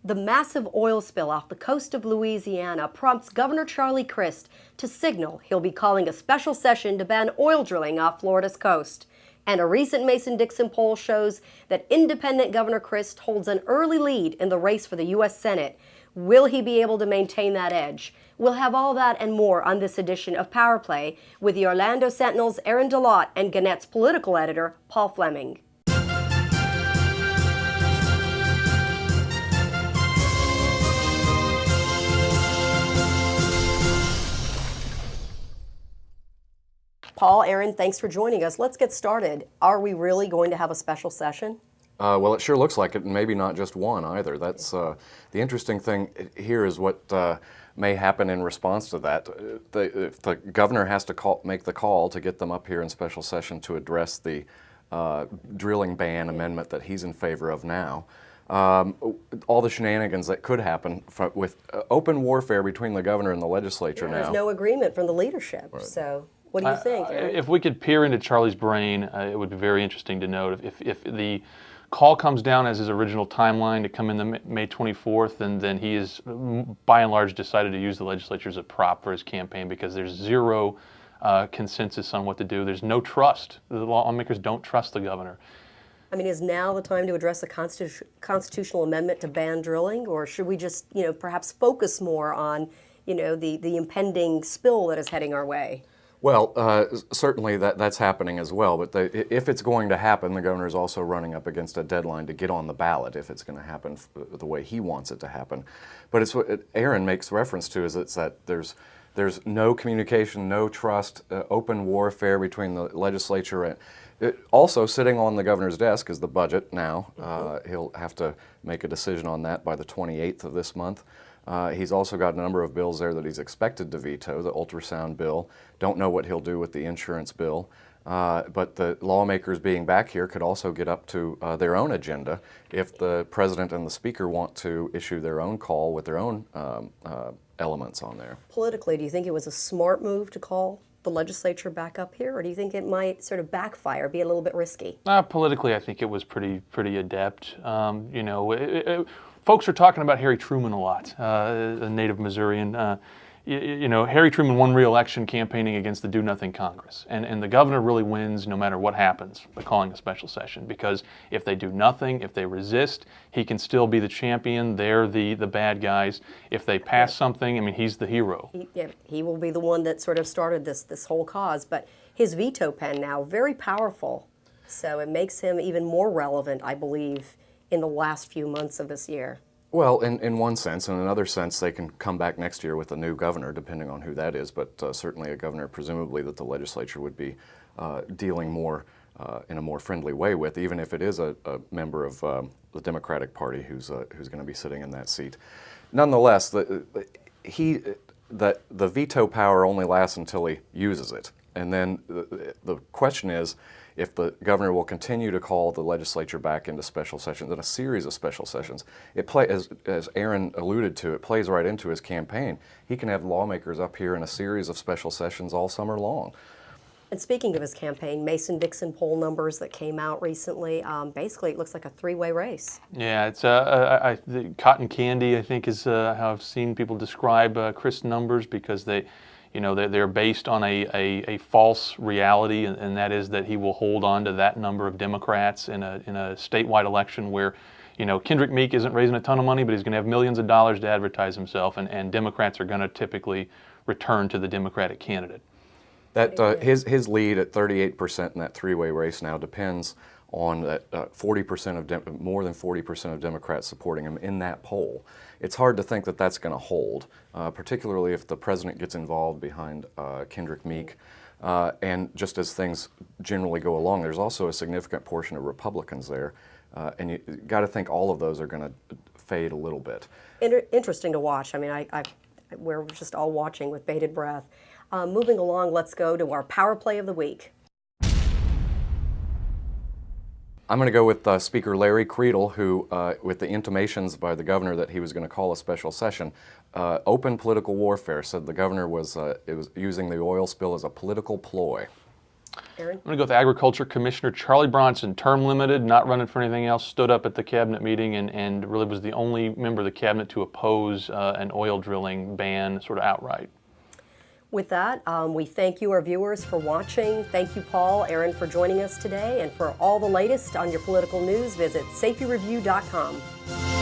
The massive oil spill off the coast of Louisiana prompts Governor Charlie Crist to signal he'll be calling a special session to ban oil drilling off Florida's coast. And a recent Mason-Dixon poll shows that independent Governor Crist holds an early lead in the race for the U.S. Senate. Will he be able to maintain that edge? We'll have all that and more on this edition of Power Play with the Orlando Sentinel's Aaron DeLotte and Gannett's political editor, Paul Fleming. Paul, Aaron, thanks for joining us. Let's get started. Are we really going to have a special session? Well, it sure looks like it, and maybe not just one either. That's the interesting thing here is what may happen in response to that. If the governor has to make the call to get them up here in special session to address the drilling ban amendment that he's in favor of now. All the shenanigans that could happen with open warfare between the governor and the legislature now. There's no agreement from the leadership, right. So what do you think? If we could peer into Charlie's brain, it would be very interesting to note if the call comes down as his original timeline to come in the May 24th, and then he is by and large decided to use the legislature as a prop for his campaign because there's zero consensus on what to do. There's no trust. The lawmakers don't trust the governor. I mean, is now the time to address a constitutional amendment to ban drilling, or should we just, perhaps focus more on, the impending spill that is heading our way? Well, certainly that's happening as well, but if it's going to happen, the governor is also running up against a deadline to get on the ballot if it's going to happen the way he wants it to happen. But it's what Aaron makes reference to is that there's no communication, no trust, open warfare between the legislature and also sitting on the governor's desk is the budget now. He'll have to make a decision on that by the 28th of this month. He's also got a number of bills there that he's expected to veto, the ultrasound bill. Don't know what he'll do with the insurance bill. But the lawmakers being back here could also get up to their own agenda if the president and the speaker want to issue their own call with their own elements on there. Politically, do you think it was a smart move to call the legislature back up here, or do you think it might sort of backfire, be a little bit risky? Politically, I think it was pretty adept. Folks are talking about Harry Truman a lot, a native Missourian. Harry Truman won re-election campaigning against the Do-Nothing Congress. And the governor really wins no matter what happens by calling a special session, because if they do nothing, if they resist, he can still be the champion. They're the bad guys. If they pass something, I mean, he's the hero. He will be the one that sort of started this whole cause. But his veto pen now, very powerful. So it makes him even more relevant, I believe, in the last few months of this year. Well, in one sense. In another sense, they can come back next year with a new governor, depending on who that is, but certainly a governor, presumably, that the legislature would be dealing more in a more friendly way with, even if it is a member of the Democratic Party who's going to be sitting in that seat. Nonetheless, the veto power only lasts until he uses it. And then the question is, if the governor will continue to call the legislature back into special sessions, in a series of special sessions, as Aaron alluded to, it plays right into his campaign. He can have lawmakers up here in a series of special sessions all summer long. And speaking of his campaign, Mason-Dixon poll numbers that came out recently, basically it looks like a three-way race. Yeah, it's the cotton candy, I think, is how I've seen people describe Crist's numbers, because they're based on a false reality, and that is that he will hold on to that number of Democrats in a statewide election where, Kendrick Meek isn't raising a ton of money, but he's going to have millions of dollars to advertise himself, and Democrats are going to typically return to the Democratic candidate. That his lead at 38% in that three-way race now depends on that 40% of more than 40% of Democrats supporting him in that poll. It's hard to think that that's going to hold, particularly if the president gets involved behind Kendrick Meek. And just as things generally go along, there's also a significant portion of Republicans there, and you got to think all of those are going to fade a little bit. Interesting to watch. I mean, we're just all watching with bated breath. Moving along, let's go to our Power Play of the Week. I'm going to go with Speaker Larry Creedle, who, with the intimations by the governor that he was going to call a special session, open political warfare, said the governor was using the oil spill as a political ploy. Aaron? I'm going to go with Agriculture Commissioner Charlie Bronson, term limited, not running for anything else, stood up at the cabinet meeting and really was the only member of the cabinet to oppose an oil drilling ban sort of outright. With that, we thank you, our viewers, for watching. Thank you, Paul, Aaron, for joining us today. And for all the latest on your political news, visit safetyreview.com.